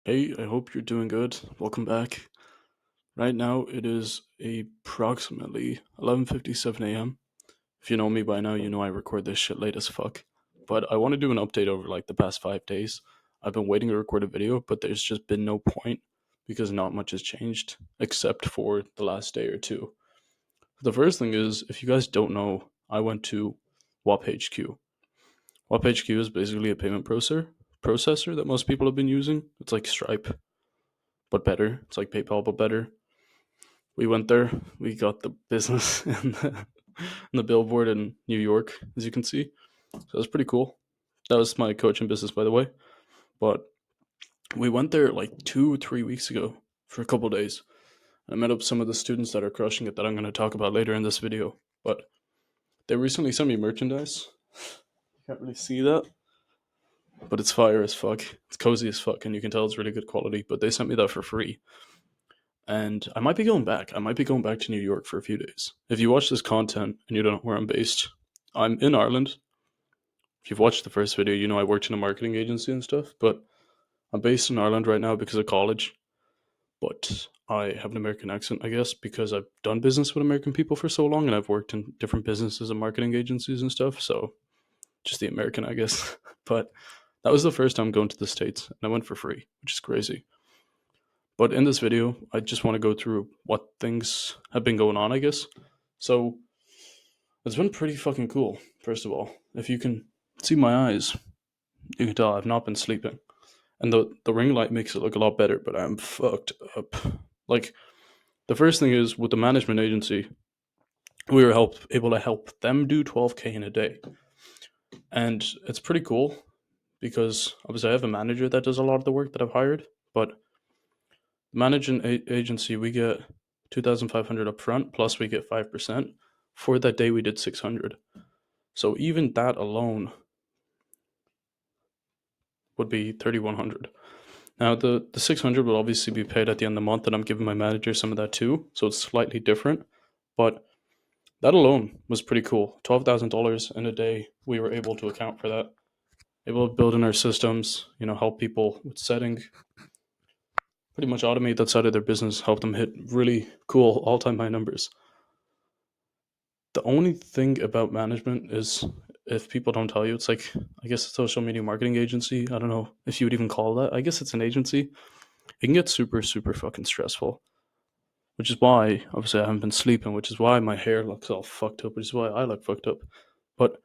Hey, I hope you're doing good. Welcome back. Right now it is approximately 11:57 a.m. If you know me by now, you know I record this shit late as fuck. But I want to do an update over like the past 5 days. I've been waiting to record a video, but there's just been no point because not much has changed except for the last day or two. The first thing is, if you guys don't know, I went to WAP HQ. WAP HQ is basically a payment processor that most people have been using. It's like Stripe, but better. It's like PayPal, but better. We went there. We got the business and the billboard in New York, as you can see. So that was pretty cool. That was my coaching business, by the way. But we went there like 2 or 3 weeks ago for a couple days. I met up some of the students that are crushing it that I'm going to talk about later in this video. But they recently sent me merchandise. You can't really see that, but it's fire as fuck. It's cozy as fuck, and you can tell it's really good quality. But they sent me that for free. And I might be going back. I might be going back to New York for a few days. If you watch this content and you don't know where I'm based, I'm in Ireland. If you've watched the first video, you know I worked in a marketing agency and stuff, but I'm based in Ireland right now because of college. But I have an American accent, I guess, because I've done business with American people for so long and I've worked in different businesses and marketing agencies and stuff. So just the American, I guess. But that was the first time going to the States and I went for free, which is crazy. But in this video, I just want to go through what things have been going on, I guess. So it's been pretty fucking cool, first of all. If you can see my eyes, you can tell I've not been sleeping. And the ring light makes it look a lot better, but I'm fucked up. Like, the first thing is with the management agency, we were able to help them do 12K in a day. And it's pretty cool because obviously I have a manager that does a lot of the work that I've hired, but managing agency, we get 2,500 up front, plus we get 5%. For that day, we did 600. So even that alone would be 3,100. Now, the 600 will obviously be paid at the end of the month, and I'm giving my manager some of that too. So it's slightly different. But that alone was pretty cool. $12,000 in a day, we were able to account for that. Able to build in our systems, help people with setting, pretty much automate that side of their business, help them hit really cool all time high numbers. The only thing about management is if people don't tell you, it's like, I guess, a social media marketing agency. I don't know if you would even call that. I guess it's an agency. It can get super, super fucking stressful, which is why, obviously, I haven't been sleeping, which is why my hair looks all fucked up, which is why I look fucked up. But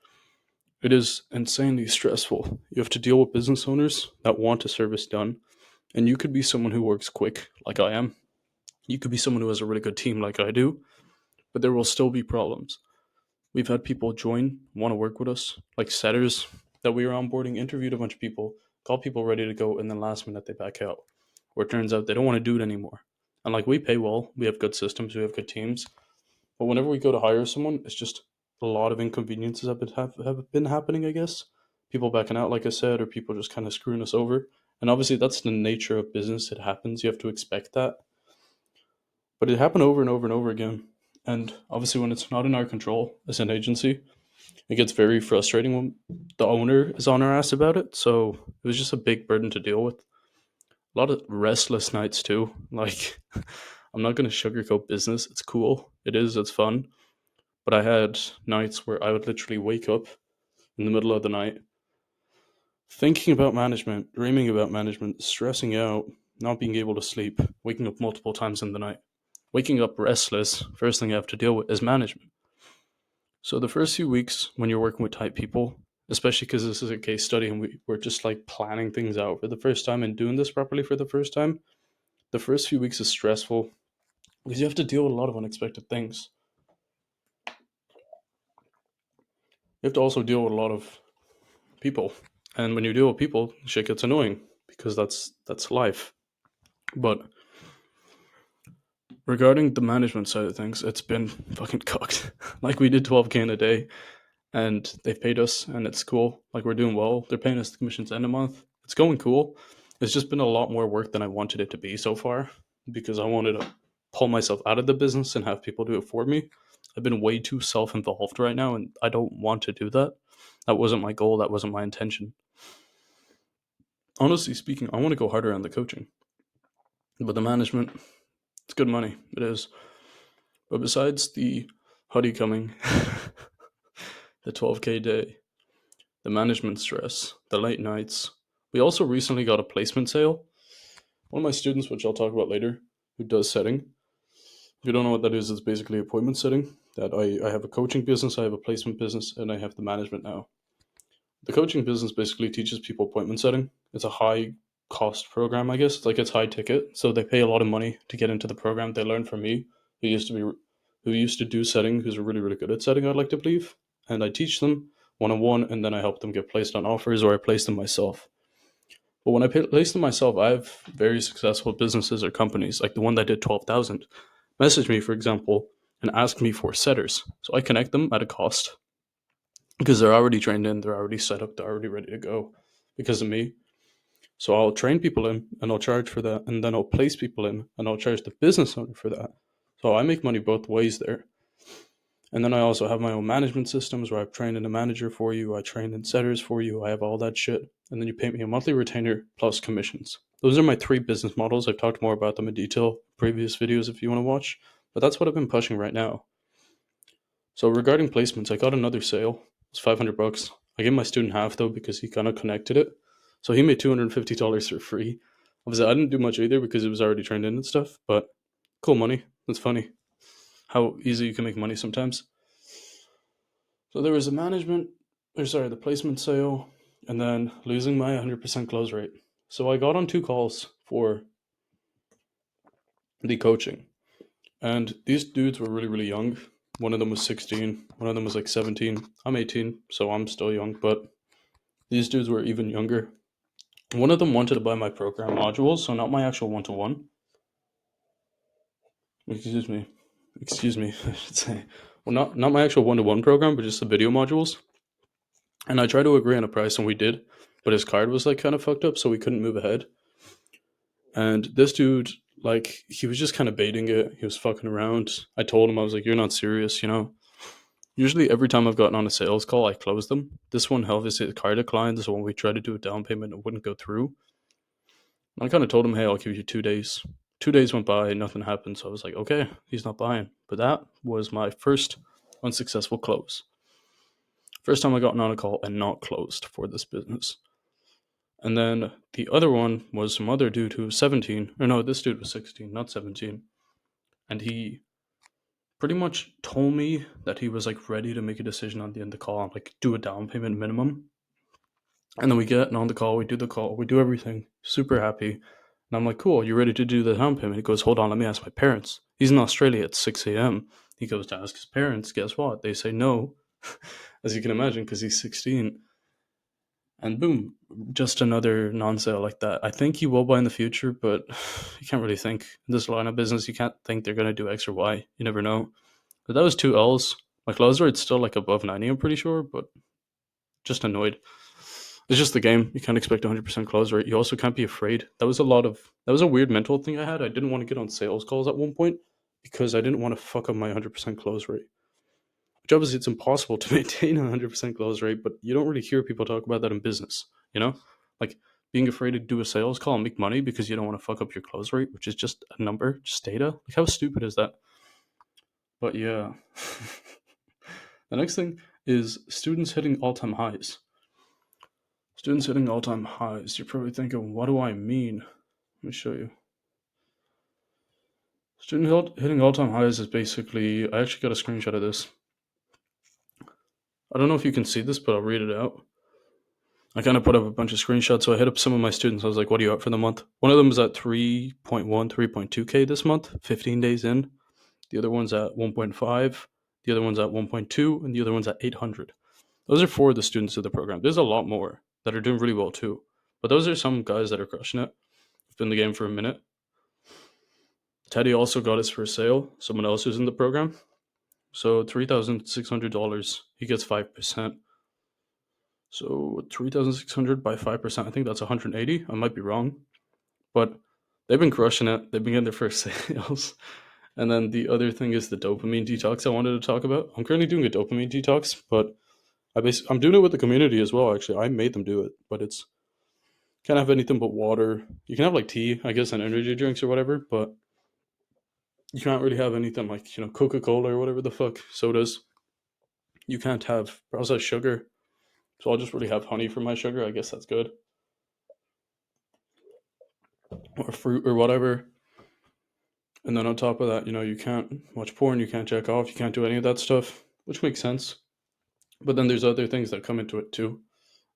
it is insanely stressful. You have to deal with business owners that want a service done. And you could be someone who works quick, like I am. You could be someone who has a really good team, like I do. But there will still be problems. We've had people join, want to work with us, like setters that we were onboarding, interviewed a bunch of people, got people ready to go, and then last minute they back out. Where it turns out they don't want to do it anymore. And like we pay well, we have good systems, we have good teams. But whenever we go to hire someone, it's just a lot of inconveniences have been happening, I guess. People backing out, like I said, or people just kind of screwing us over. And obviously, that's the nature of business. It happens. You have to expect that. But it happened over and over and over again. And obviously, when it's not in our control as an agency, it gets very frustrating when the owner is on our ass about it. So it was just a big burden to deal with. A lot of restless nights too. Like, I'm not going to sugarcoat business. It's cool. It is. It's fun. But I had nights where I would literally wake up in the middle of the night thinking about management, dreaming about management, stressing out, not being able to sleep, waking up multiple times in the night. Waking up restless, first thing I have to deal with is management. So the first few weeks when you're working with type people, especially because this is a case study and we're just like planning things out for the first time and doing this properly for the first time, the first few weeks is stressful because you have to deal with a lot of unexpected things. You have to also deal with a lot of people. And when you deal with people, shit gets annoying because that's life. But regarding the management side of things, it's been fucking cooked. Like we did 12K in a day and they've paid us and it's cool. Like we're doing well. They're paying us the commissions end of month. It's going cool. It's just been a lot more work than I wanted it to be so far because I wanted to pull myself out of the business and have people do it for me. I've been way too self-involved right now and I don't want to do that. That wasn't my goal, that wasn't my intention. honestly speaking, I want to go harder on the coaching, but the management, it's good money. It is. But besides the hoodie coming, the 12K day, the management stress, the late nights, we also recently got a placement sale. One of my students, which I'll talk about later, who does setting. If you don't know what that is, it's basically appointment setting. That I have a coaching business, I have a placement business, and I have the management now. The coaching business basically teaches people appointment setting. It's a high cost program, I guess. It's like it's high ticket, so they pay a lot of money to get into the program. They learn from me, who used to do setting, who's really really good at setting. I'd like to believe, and I teach them one on one, and then I help them get placed on offers, or I place them myself. But when I place them myself, I have very successful businesses or companies, like the one that did 12,000, message me, for example, and ask me for setters. So I connect them at a cost because they're already trained in, they're already set up, they're already ready to go because of me. So I'll train people in and I'll charge for that, and then I'll place people in and I'll charge the business owner for that. So I make money both ways there. And then I also have my own management systems where I've trained in a manager for you, I train in setters for you, I have all that shit. And then you pay me a monthly retainer plus commissions. Those are my three business models. I've talked more about them in detail in previous videos if you want to watch, but that's what I've been pushing right now. So regarding placements, I got another sale. It's $500. I gave my student half though because he kind of connected it. So he made $250 for free. Obviously, I didn't do much either because it was already trained in and stuff, but cool money. That's funny. How easy you can make money sometimes. So there was the placement sale, and then losing my 100% close rate. So I got on two calls for the coaching, and these dudes were really, really young. One of them was 16, one of them was like 17. I'm 18, so I'm still young, but these dudes were even younger. One of them wanted to buy my program modules, so not my actual one to one. Excuse me. Excuse me, I should say. Well, not my actual one to one program, but just the video modules. And I tried to agree on a price, and we did, but his card was like kind of fucked up, so we couldn't move ahead. And this dude, like, he was just kind of baiting it. He was fucking around. I told him, I was like, "You're not serious, you know." Usually, every time I've gotten on a sales call, I close them. This one, obviously, the card declined. So when we tried to do a down payment, it wouldn't go through. And I kind of told him, "Hey, I'll give you 2 days." 2 days went by, nothing happened. So I was like, "Okay, he's not buying." But that was my first unsuccessful close. First time I gotten on a call and not closed for this business. And then the other one was some other dude who was 17. Or no, this dude was 16, not 17. And he pretty much told me that he was like ready to make a decision on the end of the call, like do a down payment minimum. And then we get on the call, we do the call, we do everything, super happy. And I'm like, "Cool, you ready to do the down payment?" He goes, "Hold on, let me ask my parents." He's in Australia at 6 a.m. He goes to ask his parents. Guess what? They say no, as you can imagine, because he's 16. And boom, just another non-sale like that. I think he will buy in the future, but you can't really think in this line of business. You can't think they're going to do X or Y. You never know. But that was two L's. My close rate's still like above 90, I'm pretty sure, but just annoyed. It's just the game. You can't expect 100% close rate. You also can't be afraid. That was a weird mental thing I had. I didn't want to get on sales calls at one point because I didn't want to fuck up my 100% close rate. Which obviously it's impossible to maintain a 100% close rate, but you don't really hear people talk about that in business, you know? Like being afraid to do a sales call and make money because you don't want to fuck up your close rate, which is just a number, just data. Like how stupid is that? But yeah. The next thing is students hitting all-time highs. Students hitting all-time highs. You're probably thinking, what do I mean? Let me show you. Hitting all-time highs is basically, I actually got a screenshot of this. I don't know if you can see this, but I'll read it out. I kind of put up a bunch of screenshots. So I hit up some of my students. I was like, "What are you at for the month?" One of them was at 3.1, 3.2K this month, 15 days in. The other one's at 1.5. The other one's at 1.2. And the other one's at 800. Those are four of the students of the program. There's a lot more that are doing really well too. But those are some guys that are crushing it. Been in the game for a minute. Teddy also got his first sale. Someone else who's in the program. So $3,600. He gets 5%. So 3,600 by 5%. I think that's 180. I might be wrong, but they've been crushing it. They've been getting their first sales. And then the other thing is the dopamine detox I wanted to talk about. I'm currently doing a dopamine detox, but I'm doing it with the community as well. Actually, I made them do it, but it's Can't have anything but water. You can have like tea, I guess, and energy drinks or whatever, but you can't really have anything like, Coca Cola or whatever the fuck, sodas. You can't have processed sugar. So I'll just really have honey for my sugar. I guess that's good. Or fruit or whatever. And then on top of that, you can't watch porn, you can't jack off, you can't do any of that stuff, which makes sense. But then there's other things that come into it too.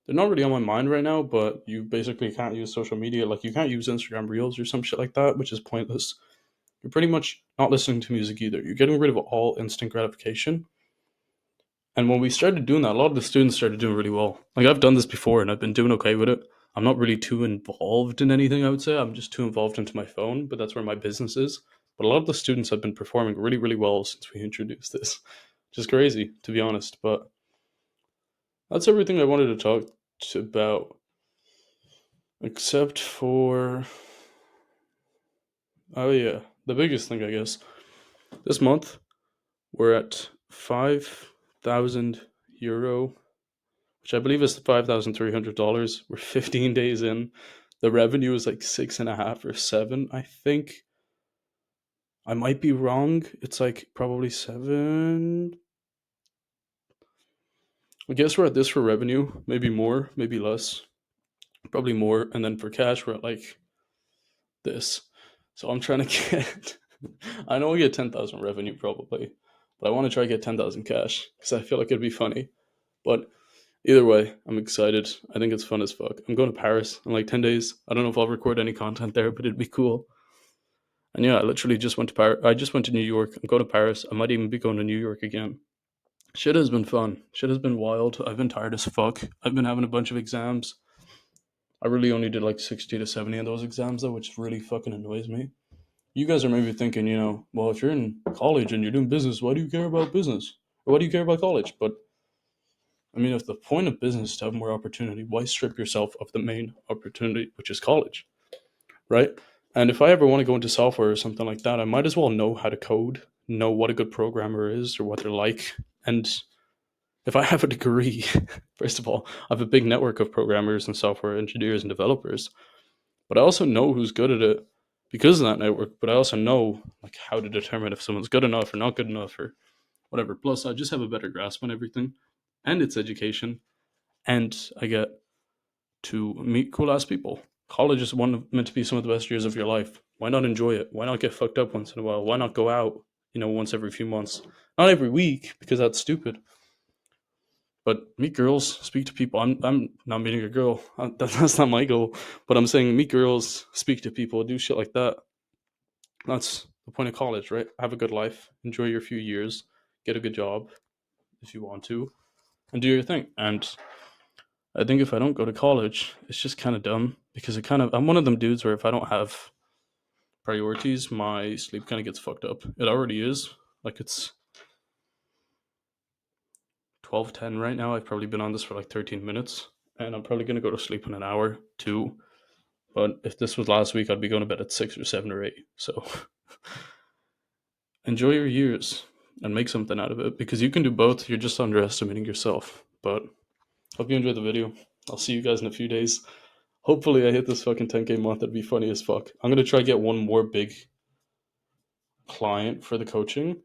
They're not really on my mind right now, but you basically can't use social media. Like, you can't use Instagram Reels or some shit like that, which is pointless. You're pretty much not listening to music either. You're getting rid of all instant gratification. And when we started doing that, a lot of the students started doing really well. Like, I've done this before and I've been doing okay with it. I'm not really too involved in anything, I would say. I'm just too involved into my phone, but that's where my business is. But a lot of the students have been performing really, really well since we introduced this. Which is crazy, to be honest. But that's everything I wanted to talk about. Except for, oh yeah, the biggest thing, I guess. This month, we're at 5,000 euro, which I believe is $5,300. We're 15 days in. The revenue is like 6.5 or 7, I think. I might be wrong. It's like probably 7. I guess we're at this for revenue. Maybe more, maybe less. Probably more. And then for cash, we're at like this. So I'm trying to get. I know I get 10,000 revenue probably, but I want to try to get 10,000 cash because I feel like it'd be funny. But either way, I'm excited. I think it's fun as fuck. I'm going to Paris in like 10 days. I don't know if I'll record any content there, but it'd be cool. And yeah, I literally just went to Paris. I just went to New York. I'm going to Paris. I might even be going to New York again. Shit has been fun. Shit has been wild. I've been tired as fuck. I've been having a bunch of exams. I really only did like 60 to 70 of those exams though, which really fucking annoys me. You guys are maybe thinking, well, if you're in college and you're doing business, why do you care about business? Or why do you care about college? But I mean, if the point of business is to have more opportunity, why strip yourself of the main opportunity, which is college, right? And if I ever want to go into software or something like that, I might as well know how to code, know what a good programmer is or what they're like. And if I have a degree, first of all, I have a big network of programmers and software engineers and developers, but I also know who's good at it because of that network. But I also know like how to determine if someone's good enough or not good enough or whatever. Plus, I just have a better grasp on everything, and it's education, and I get to meet cool ass people. College is meant to be some of the best years of your life. Why not enjoy it? Why not get fucked up once in a while? Why not go out, once every few months? Not every week because that's stupid. But meet girls, speak to people. I'm not meeting a girl. That's not my goal. But I'm saying meet girls, speak to people, do shit like that. That's the point of college, right? Have a good life, enjoy your few years, get a good job if you want to, and do your thing. And I think if I don't go to college, it's just kind of dumb because I'm one of them dudes where if I don't have priorities, my sleep kind of gets fucked up. It already is. Like, it's 12:10 right now. I've probably been on this for like 13 minutes, and I'm probably gonna go to sleep in an hour too. But if this was last week, I'd be going to bed at 6 or 7 or 8. So enjoy your years and make something out of it because you can do both. You're just underestimating yourself. But hope you enjoyed the video. I'll see you guys in a few days. Hopefully, I hit this fucking 10K month. That'd be funny as fuck. I'm gonna try to get one more big client for the coaching,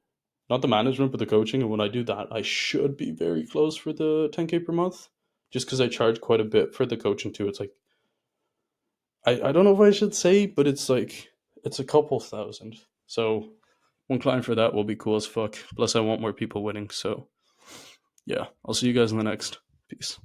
not the management, but the coaching. And when I do that, I should be very close for the 10K per month, just because I charge quite a bit for the coaching too. It's like I don't know if I should say, but it's like it's a couple thousand. So one client for that will be cool as fuck. Plus, I want more people winning. So yeah, I'll see you guys in the next. Peace.